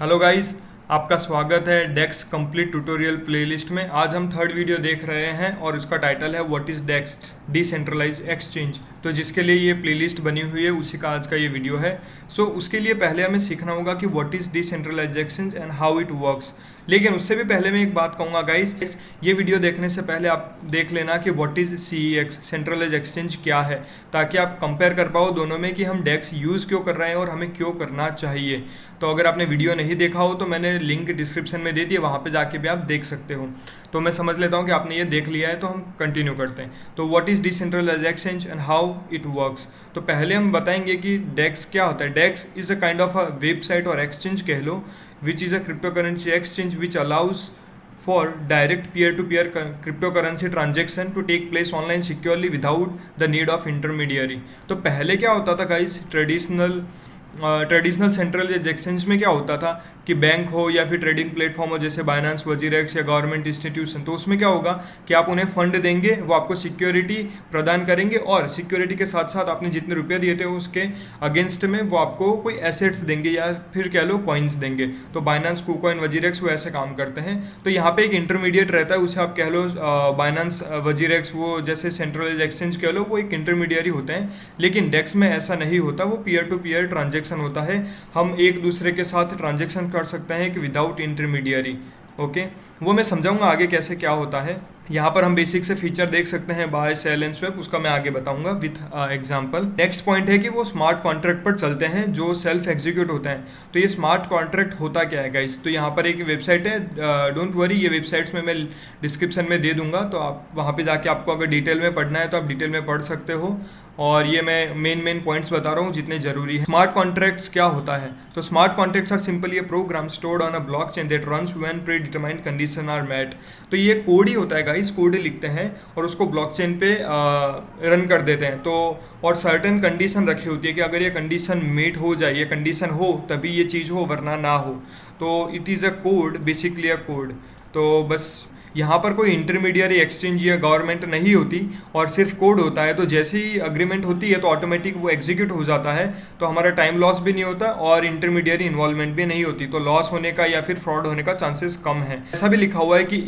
Hello guys, आपका स्वागत है डेक्स कंप्लीट ट्यूटोरियल प्लेलिस्ट में। आज हम थर्ड वीडियो देख रहे हैं और उसका टाइटल है what is DEX decentralize exchange. तो जिसके लिए ये प्लेलिस्ट बनी हुई है उसी का आज का ये वीडियो है। सो उसके लिए पहले हमें सीखना होगा कि what is decentralise exchange and how it works. लेकिन उससे भी पहले मैं एक बात कहूँगा गाइस, ये वीडियो देखने से पहले आप देख लेना कि what is CEX centralize exchange क्या है, ताकि आप कंपेयर कर पाओ दोनों में कि हम डेक्स यूज़ क्यों कर रहे हैं और हमें क्यों करना चाहिए। तो अगर आपने वीडियो नहीं देखा हो तो मैंने लिंक डिस्क्रिप्शन में दे दिया, वहाँ पे जाके भी आप देख सकते हो। तो मैं समझ लेता हूँ कि आपने ये देख लिया है, तो हम कंटिन्यू करते हैं। तो what is decentralized exchange and how it works. तो पहले हम बताएंगे कि डेक्स क्या होता है। DEX is a kind of a website और एक्सचेंज कह लो, which is a crypto currency exchange which allows for direct peer-to-peer cryptocurrency transaction to take place online securely without the need of intermediary। तो पहले क्या होता था guys, traditional central exchange में क्या होता था कि बैंक हो या फिर ट्रेडिंग प्लेटफॉर्म हो जैसे बाइनेंस, वजीरेक्स या गवर्नमेंट इंस्टीट्यूशन, तो उसमें क्या होगा कि आप उन्हें फंड देंगे, वो आपको सिक्योरिटी प्रदान करेंगे और सिक्योरिटी के साथ साथ आपने जितने रुपये दिए थे उसके अगेंस्ट में वो आपको कोई एसेट्स देंगे या फिर कह लो कॉइन्स देंगे। तो बाइनेंस, कुकॉइन, वजीरेक्स वो ऐसे काम करते हैं। तो यहाँ पे एक इंटरमीडिएट रहता है, उसे आप कह लो बाइनेंस, वजीरेक्स, वो जैसे सेंट्रलाइज एक्सचेंज कह लो, वो एक इंटरमीडियरी होते हैं। लेकिन डेक्स में ऐसा नहीं होता, वो पीयर टू पीयर ट्रांजेक्शन होता है। हम एक दूसरे के साथ ट्रांजेक्शन कर सकते हैं कि विदाउट इंटरमीडियरी। ओके, वो मैं समझाऊंगा आगे कैसे क्या होता है। यहाँ पर हम बेसिक से फीचर देख सकते हैं, बाय, सेल एंड स्वैप, उसका मैं आगे बताऊंगा विथ एग्जांपल। नेक्स्ट पॉइंट है कि वो स्मार्ट कॉन्ट्रैक्ट पर चलते हैं जो सेल्फ एग्जीक्यूट होते हैं। तो ये स्मार्ट कॉन्ट्रैक्ट होता क्या है गाइस, तो यहाँ पर एक वेबसाइट है, डोंट वरी, ये वेबसाइट्स में मैं डिस्क्रिप्शन में दे दूंगा, तो आप वहाँ पे जाके आपको अगर डिटेल में पढ़ना है तो आप डिटेल में पढ़ सकते हो। और ये मैं मेन पॉइंट्स बता रहा हूँ जितने जरूरी है। स्मार्ट कॉन्ट्रैक्ट्स क्या होता है, तो smart contracts are simply a program stored on a blockchain that runs when predetermined condition are met. तो ये कोड ही होता है गाइस, कोड ही लिखते हैं और उसको ब्लॉकचेन पे रन कर देते हैं। तो और सर्टेन कंडीशन रखी होती है कि अगर ये कंडीशन मीट हो जाए, ये कंडीशन हो तभी ये चीज़ हो, वरना ना हो। तो it is a code, basically a code. तो बस यहाँ पर कोई इंटरमीडियरी एक्सचेंज या गवर्नमेंट नहीं होती और सिर्फ कोड होता है। तो जैसे ही अग्रीमेंट होती है तो ऑटोमेटिक वो एग्जीक्यूट हो जाता है, तो हमारा टाइम लॉस भी नहीं होता और इंटरमीडियरी इन्वॉल्वमेंट भी नहीं होती, तो लॉस होने का या फिर फ्रॉड होने का चांसेस कम है। ऐसा भी लिखा हुआ है कि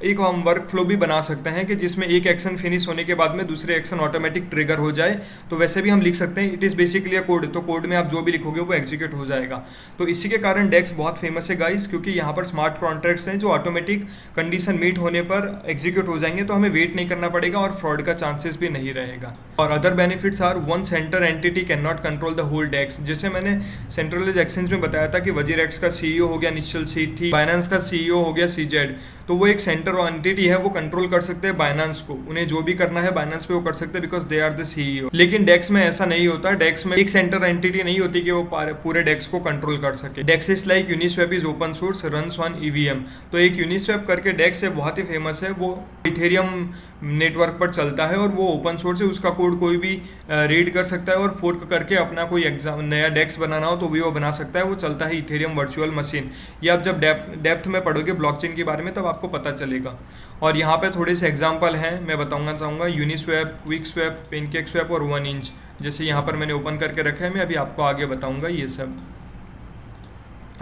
एक हम वर्क फ्लो भी बना सकते हैं कि जिसमें एक एक्शन फिनिश होने के बाद में दूसरे एक्शन ऑटोमेटिक ट्रिगर हो जाए, तो वैसे भी हम लिख सकते हैं। It is basically a code, तो कोड में आप जो भी लिखोगे वो एग्जीक्यूट हो जाएगा। तो इसी के कारण डेक्स बहुत फेमस है गाइस, क्योंकि यहाँ पर स्मार्ट कॉन्ट्रैक्ट्स हैं जो ऑटोमेटिक कंडीशन मीट होने पर एग्जीक्यूट हो जाएंगे, तो हमें वेट नहीं करना पड़ेगा और फ्रॉड का चांसेस भी नहीं रहेगा। और other benefits are, one center entity can not control the whole DEX. जैसे मैंने सेंट्रलाइज्ड एक्सचेंज में बताया था कि वजीरेक्स का CEO हो गया निश्चल सेठी, बाइनेंस का CEO हो गया CZ। तो वो एक सेंटर एंटिटी है, वो कंट्रोल कर सकते हैं बाइनेंस को, उन्हें जो भी करना है बाइनेंस पे वो कर सकते हैं, because they are the CEO। लेकिन डेक्स में ऐसा नहीं होता, डेक्स में एक सेंटर एंटिटी नहीं होती कि वो पूरे डेक्स को कंट्रोल कर सके। DEX is like Uniswap is open source, runs on EVM। तो एक यूनिस्वैप करके डेक्स है, बहुत ही फेमस है, वो इथेरियम नेटवर्क पर चलता है और वो ओपन सोर्स है। उसका कोड कोई भी रीड कर सकता है और फोर्क करके अपना कोई नया डेक्स बनाना हो तो भी वो बना सकता है। वो चलता है इथेरियम वर्चुअल मशीन। ये आप जब डेप्थ में पढ़ोगे ब्लॉकचेन के बारे में तब आपको पता चलेगा। और यहाँ पे थोड़े से एग्जांपल हैं, मैं बताऊंगा चाहूँगा, यूनिस्वैप, क्विकस्वैप, पेनकेकस्वैप और 1inch। जैसे यहाँ पर मैंने ओपन करके रखा है, मैं अभी आपको आगे बताऊँगा ये सब।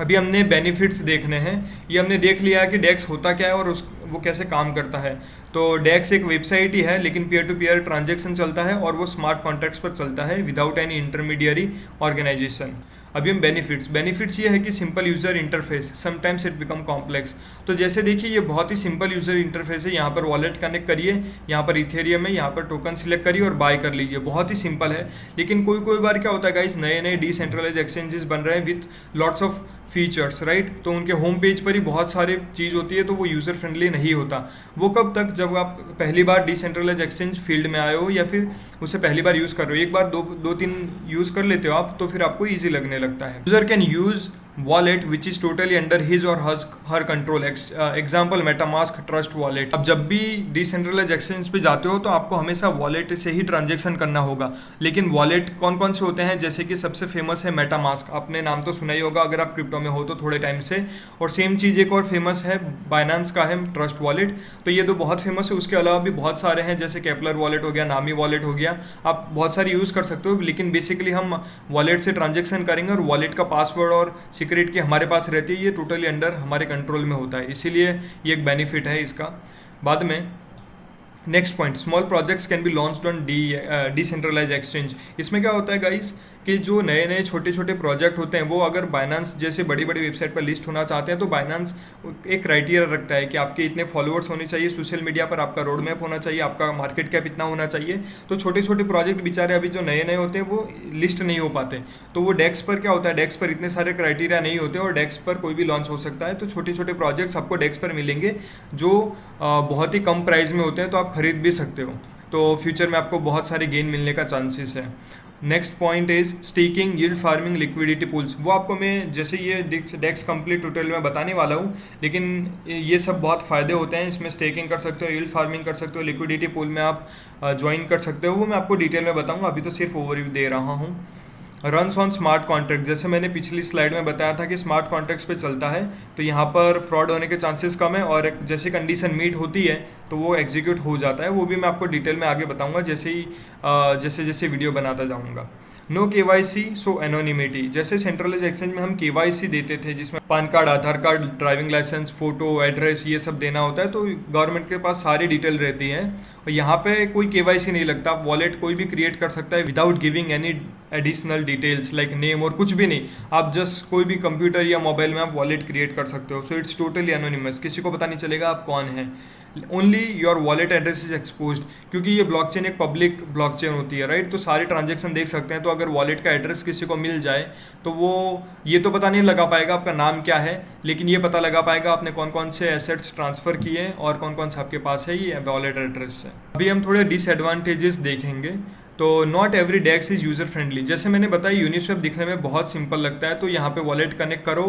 अभी हमने बेनिफिट्स देखने हैं। ये हमने देख लिया है कि डेक्स होता क्या है और वो कैसे काम करता है। तो डेक्स एक वेबसाइट ही है, लेकिन पीयर टू पीयर ट्रांजेक्शन चलता है और वो स्मार्ट कॉन्ट्रैक्ट्स पर चलता है विदाउट एनी इंटरमीडियरी ऑर्गेनाइजेशन। अभी हम बेनिफिट्स ये है कि simple user interface, sometimes it become complex. तो जैसे देखिए ये बहुत ही सिंपल यूज़र इंटरफेस है। यहाँ पर वॉलेट कनेक्ट करिए, यहाँ पर इथेरियम है, यहाँ पर टोकन सिलेक्ट करिए और बाय कर लीजिए, बहुत ही सिंपल है। लेकिन कोई बार क्या होता है गाइस, नए डिसेंट्रलाइज एक्सचेंजेस बन रहे हैं with lots of features, right. तो उनके होम पेज पर ही बहुत सारी चीज़ होती है, तो वो यूज़र फ्रेंडली नहीं होता। वो कब तक, जब आप पहली बार डिसेंट्रलाइज एक्सचेंज फील्ड में आए हो या फिर उसे पहली बार यूज़ कर रहे हो। एक बार दो तीन यूज़ कर लेते हो आप, तो फिर आपको ईजी लगने लगता है। User can use wallet which is totally under his और her control. Example MetaMask Trust Wallet. अब जब भी डिसेंट्रलाइज एक्सचेंज पे जाते हो तो आपको हमेशा वॉलेट से ही ट्रांजेक्शन करना होगा। लेकिन वॉलेट कौन कौन से होते हैं, जैसे कि सबसे फेमस है मेटामास्क, आपने नाम तो सुना ही होगा अगर आप क्रिप्टो में हो तो थोड़े टाइम से। और सेम चीज़ एक और फेमस है, बाइनेंस का है ट्रस्ट वॉलेट। तो ये दो बहुत फेमस है। उसके अलावा भी बहुत सारे हैं, जैसे केपलर वॉलेट हो गया, नामी वॉलेट हो गया, आप बहुत सारी यूज़ कर सकते हो। लेकिन बेसिकली हम वॉलेट से ट्रांजेक्शन करेंगे और वॉलेट का पासवर्ड और सिक्योरिटी की हमारे पास रहती है, ये टोटली अंडर हमारे कंट्रोल में होता है, इसीलिए ये एक बेनिफिट है इसका। बाद में next point, small projects can be launched on decentralise exchange. इसमें क्या होता है गाइस कि जो नए नए छोटे छोटे प्रोजेक्ट होते हैं वो अगर बाइनांस जैसे बड़ी बड़ी वेबसाइट पर लिस्ट होना चाहते हैं तो बाइनांस एक क्राइटेरिया रखता है कि आपके इतने फॉलोअर्स होने चाहिए, सोशल मीडिया पर आपका रोड मैप होना चाहिए, आपका मार्केट कैप इतना होना चाहिए। तो छोटे छोटे प्रोजेक्ट बेचारे अभी जो नए नए होते हैं वो लिस्ट नहीं हो पाते, तो वो डेस्क पर क्या होता है, डेस्क पर इतने सारे क्राइटेरिया नहीं होते और डेस्क पर कोई भी लॉन्च हो सकता है। तो छोटे छोटे प्रोजेक्ट्स आपको डेस्क पर मिलेंगे जो बहुत ही कम प्राइस में होते हैं, तो आप खरीद भी सकते हो, तो फ्यूचर में आपको बहुत सारे गेन मिलने का चांसेस है। Next point is staking, yield farming, liquidity pools. वो आपको मैं जैसे ये डेक्स कंप्लीट ट्यूटोरियल में बताने वाला हूँ, लेकिन ये सब बहुत फ़ायदे होते हैं। इसमें स्टेकिंग कर सकते हो, यील्ड फार्मिंग कर सकते हो, लिक्विडिटी पूल में आप ज्वाइन कर सकते हो, वो मैं आपको डिटेल में बताऊँगा, अभी तो सिर्फ ओवरव्यू दे रहा हूँ। रन्स ऑन स्मार्ट कॉन्ट्रैक्ट, जैसे मैंने पिछली स्लाइड में बताया था कि स्मार्ट कॉन्ट्रैक्ट्स पे चलता है, तो यहाँ पर फ्रॉड होने के चांसेस कम है और जैसे कंडीशन मीट होती है तो वो एग्जीक्यूट हो जाता है। वो भी मैं आपको डिटेल में आगे बताऊंगा जैसे जैसे वीडियो बनाता जाऊंगा। नो KYC सो एनोनिमिटी, जैसे सेंट्रलाइज एक्सचेंज में हम KYC देते थे जिसमें PAN card, Aadhaar card, driving licence, photo, address ये सब देना होता है, तो गवर्नमेंट के पास सारी डिटेल रहती है और यहाँ पे कोई KYC नहीं लगता। आप वॉलेट कोई भी क्रिएट कर सकता है without giving any additional details like name और कुछ भी नहीं, आप जस्ट कोई भी कंप्यूटर या मोबाइल में आप वॉलेट क्रिएट कर सकते हो। सो इट्स टोटली एनोनिमस, किसी को पता नहीं चलेगा आप कौन हैं। Only your wallet address is exposed, क्योंकि ये ब्लॉकचेन एक पब्लिक ब्लॉकचेन होती है, राइट, तो सारे ट्रांजेक्शन देख सकते हैं। तो अगर वॉलेट का एड्रेस किसी को मिल जाए तो वो ये तो पता नहीं लगा पाएगा आपका नाम क्या है, लेकिन ये पता लगा पाएगा आपने कौन कौन से एसेट्स ट्रांसफ़र किए और कौन कौन सा आपके पास है ये वॉलेट एड्रेस से। अभी हम थोड़े डिसएडवांटेजेस देखेंगे। तो not every DEX is user friendly, जैसे मैंने बताया यूनिस्वैप दिखने में बहुत सिंपल लगता है, तो यहाँ पे वॉलेट कनेक्ट करो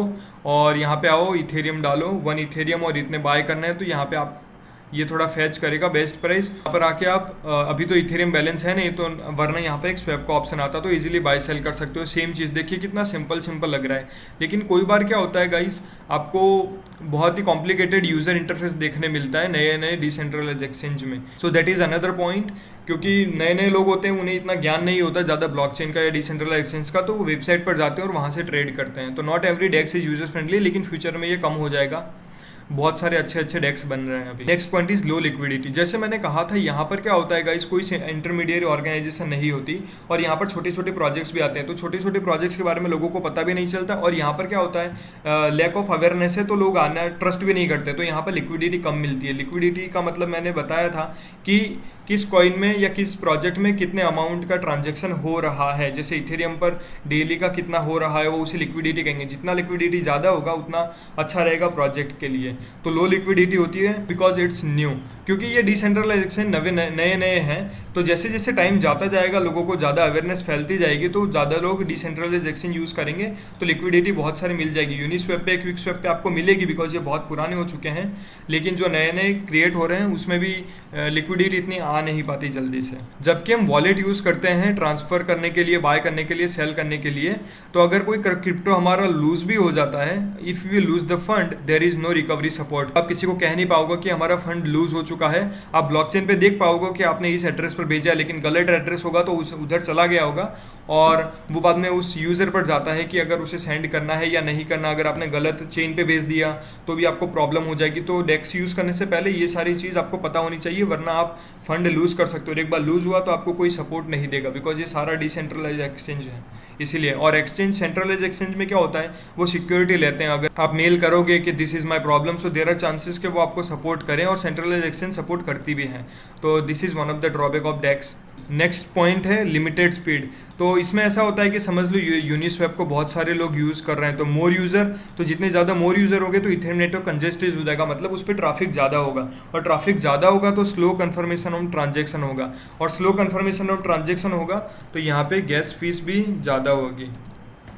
और यहाँ पे आओ, इथेरियम डालो, 1 इथेरियम और इतने बाय करना है, तो यहाँ पे आप ये थोड़ा फैच करेगा बेस्ट प्राइस। यहाँ पर आके आप अभी तो इथेरियम बैलेंस है नहीं, तो वरना यहाँ पे एक स्वैप का ऑप्शन आता, तो इजीली बाय सेल कर सकते हो। सेम चीज़ देखिए कितना सिंपल लग रहा है, लेकिन कोई बार क्या होता है गाइस, आपको बहुत ही कॉम्प्लिकेटेड यूज़र इंटरफेस देखने मिलता है नए नए डिसेंट्रलाइज्ड एक्सचेंज में। So that is another point, क्योंकि नए नए लोग होते हैं, उन्हें इतना ज्ञान नहीं होता ज़्यादा ब्लॉकचेन का या डिसेंट्रलाइज्ड एक्सचेंज का, तो वो वेबसाइट पर जाते हैं और वहाँ से ट्रेड करते हैं। तो not every DEX is user friendly, लेकिन फ्यूचर में ये कम हो जाएगा, बहुत सारे अच्छे डेक्स बन रहे हैं अभी। Next point is low liquidity, जैसे मैंने कहा था यहाँ पर क्या होता है गाइस, कोई इंटरमीडिएट ऑर्गेनाइजेशन नहीं होती और यहाँ पर छोटे छोटे प्रोजेक्ट्स भी आते हैं, तो छोटे छोटे प्रोजेक्ट्स के बारे में लोगों को पता भी नहीं चलता और यहाँ पर क्या होता है, लैक ऑफ अवेयरनेस है, तो लोग आना ट्रस्ट भी नहीं करते, तो यहाँ पर लिक्विडिटी कम मिलती है। लिक्विडिटी का मतलब मैंने बताया था कि किस कॉइन में या किस प्रोजेक्ट में कितने अमाउंट का ट्रांजैक्शन हो रहा है, जैसे इथेरियम पर डेली का कितना हो रहा है वो उसे लिक्विडिटी कहेंगे। जितना लिक्विडिटी ज़्यादा होगा उतना अच्छा रहेगा प्रोजेक्ट के लिए। तो लो लिक्विडिटी होती है बिकॉज इट्स न्यू, क्योंकि ये डिसेंट्रलाइजेशन नए हैं, तो जैसे जैसे टाइम जाता जाएगा लोगों को ज़्यादा अवेयरनेस फैलती जाएगी, तो ज़्यादा लोग डिसेंट्रलाइजेशन यूज़ करेंगे, तो लिक्विडिटी बहुत सारी मिल जाएगी। यूनिस्वैप पे, क्विकस्वैप पे आपको मिलेगी बिकॉज ये बहुत पुराने हो चुके हैं, लेकिन जो नए नए क्रिएट हो रहे हैं उसमें भी लिक्विडिटी इतनी आ नहीं पाती जल्दी से। जबकि हम वॉलेट यूज़ करते हैं ट्रांसफ़र करने के लिए, बाय करने के लिए, सेल करने के लिए, तो अगर कोई क्रिप्टो हमारा लूज भी हो जाता है, if we lose the fund there is no recovery support. आप किसी को कह नहीं पाओगे कि हमारा फंड लूज हो चुका है, आप ब्लॉकचेन पे देख पाओगे कि आपने इस एड्रेस पर भेजा, लेकिन गलत एड्रेस होगा तो उधर चला गया होगा और वो बाद में उस यूज़र पर जाता है कि अगर उसे सेंड करना है या नहीं करना। अगर आपने गलत चेन पे भेज दिया तो भी आपको प्रॉब्लम हो जाएगी। तो डेक्स यूज़ करने से पहले ये सारी चीज़ आपको पता होनी चाहिए, वरना आप फंड लूज़ कर सकते हो। एक बार लूज़ हुआ तो आपको कोई सपोर्ट नहीं देगा बिकॉज ये सारा डिसेंट्रलाइज एक्सचेंज है इसीलिए। और एक्सचेंज, सेंट्रलाइज एक्सचेंज में क्या होता है, वो सिक्योरिटी लेते हैं। अगर आप मेल करोगे कि this is my problem, so there are chances कि वो आपको सपोर्ट करें, और सेंट्रलाइज एक्सचेंज सपोर्ट करती भी है। तो this is one of the drawback of DEX. Next point है लिमिटेड स्पीड। तो इसमें ऐसा होता है कि समझ लो यूनिस्वैप को बहुत सारे लोग यूज़ कर रहे हैं, तो मोर यूज़र, तो जितने ज़्यादा मोर यूज़र होंगे तो इथेरियम नेटवर्क कंजेस्टेड हो जाएगा, मतलब उस पर ट्रैफिक ज़्यादा होगा, और ट्रैफिक ज़्यादा होगा तो स्लो कन्फर्मेशन ऑफ ट्रांजेक्शन होगा, और स्लो कन्फर्मेशन ऑफ ट्रांजेक्शन होगा तो यहाँ पे गैस फीस भी ज़्यादा होगी,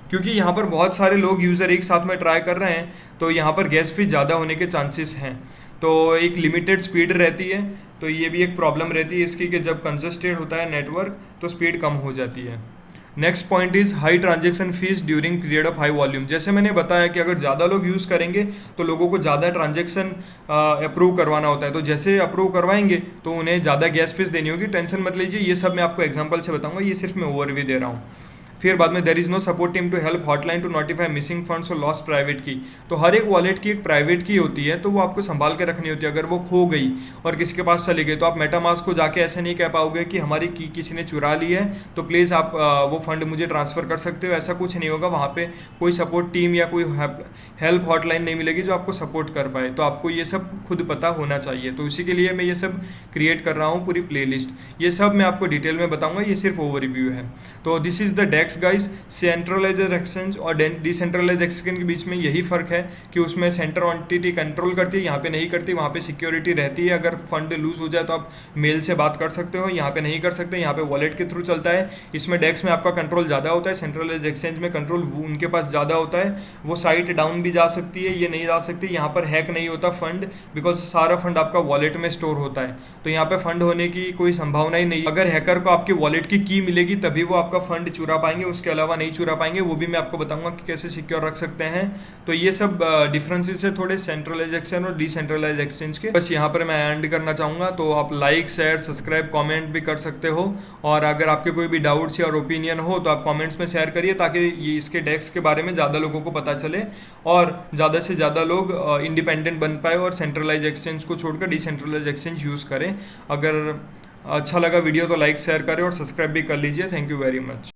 क्योंकि यहाँ पर बहुत सारे लोग यूज़र एक साथ में ट्राई कर रहे हैं, तो यहाँ पर गैस फीस ज़्यादा होने के चांसेस हैं। तो एक लिमिटेड स्पीड रहती है, तो ये भी एक प्रॉब्लम रहती है इसकी कि जब कंजेस्टेड होता है नेटवर्क तो स्पीड कम हो जाती है। Next point is high transaction fees during period of high volume. जैसे मैंने बताया कि अगर ज़्यादा लोग यूज़ करेंगे तो लोगों को ज़्यादा ट्रांजैक्शन अप्रूव करवाना होता है, तो जैसे अप्रूव करवाएंगे तो उन्हें ज़्यादा गैस फीस देनी होगी। टेंशन मत लीजिए, ये सब मैं आपको एग्जांपल से बताऊंगा, ये सिर्फ मैं ओवरव्यू दे रहा हूँ। फिर बाद में there is no support team to help hotline to notify missing funds और लॉस्ट प्राइवेट की। तो हर एक वॉलेट की एक प्राइवेट की होती है, तो वो आपको संभाल के रखनी होती है। अगर वो खो गई और किसी के पास चली गई तो आप मेटामास्क को जाके ऐसे नहीं कह पाओगे कि हमारी की किसी ने चुरा ली है, तो प्लीज़ आप वो फंड मुझे ट्रांसफ़र कर सकते हो। ऐसा कुछ नहीं होगा, वहाँ पे कोई सपोर्ट टीम या कोई हेल्प हॉटलाइन नहीं मिलेगी जो आपको सपोर्ट कर पाए। तो आपको ये सब खुद पता होना चाहिए, तो इसी के लिए मैं ये सब क्रिएट कर रहा हूँ पूरी प्लेलिस्ट। ये सब मैं आपको डिटेल में बताऊंगा, ये सिर्फ ओवरव्यू है। तो this is the DEX guys. Centralized exchange और डिसेंट्रलाइज्ड एक्सचेंज के बीच में यही फ़र्क है कि उसमें सेंटर एंटिटी कंट्रोल करती है, यहाँ पे नहीं करती। वहाँ पे सिक्योरिटी रहती है, अगर फंड लूज हो जाए तो आप मेल से बात कर सकते हो, यहाँ पे नहीं कर सकते, यहाँ पे वॉलेट के थ्रू चलता है। इसमें डेक्स में आपका कंट्रोल ज़्यादा होता है, सेंट्रलाइज्ड एक्सचेंज में कंट्रोल उनके पास ज़्यादा होता है। वो साइट डाउन भी जा सकती है, ये नहीं जा सकती। यहाँ पर हैक नहीं होता फंड, बिकॉज सारा फंड आपका वॉलेट में स्टोर होता है, तो यहाँ पे फंड होने की कोई संभावना ही नहीं। अगर हैकर को आपके वॉलेट की की मिलेगी तभी वो आपका फंड चुरा पाएंगे, उसके अलावा नहीं चुरा पाएंगे। वो भी मैं आपको बताऊंगा कि कैसे सिक्योर रख सकते हैं। तो ये सब डिफरेंसेस है थोड़े सेंट्रलाइज एक्सचेंज और डिसेंट्रलाइज एक्सचेंज के। बस यहाँ पर मैं एंड करना चाहूँगा, तो आप लाइक शेयर सब्सक्राइब कमेंट भी कर सकते हो। और अगर आपके कोई भी डाउट्स या ओपिनियन हो तो आप कमेंट्स में शेयर करिए, ताकि ये इसके डेस्क के बारे में ज़्यादा लोगों को पता चले और ज़्यादा से ज़्यादा लोग इंडिपेंडेंट बन पाए और सेंट्रलाइज एक्सचेंज को छोड़कर डिसेंट्रलाइज एक्सचेंज यूज़ करें। अगर अच्छा लगा वीडियो तो लाइक शेयर करें और सब्सक्राइब भी कर लीजिए। Thank you very much.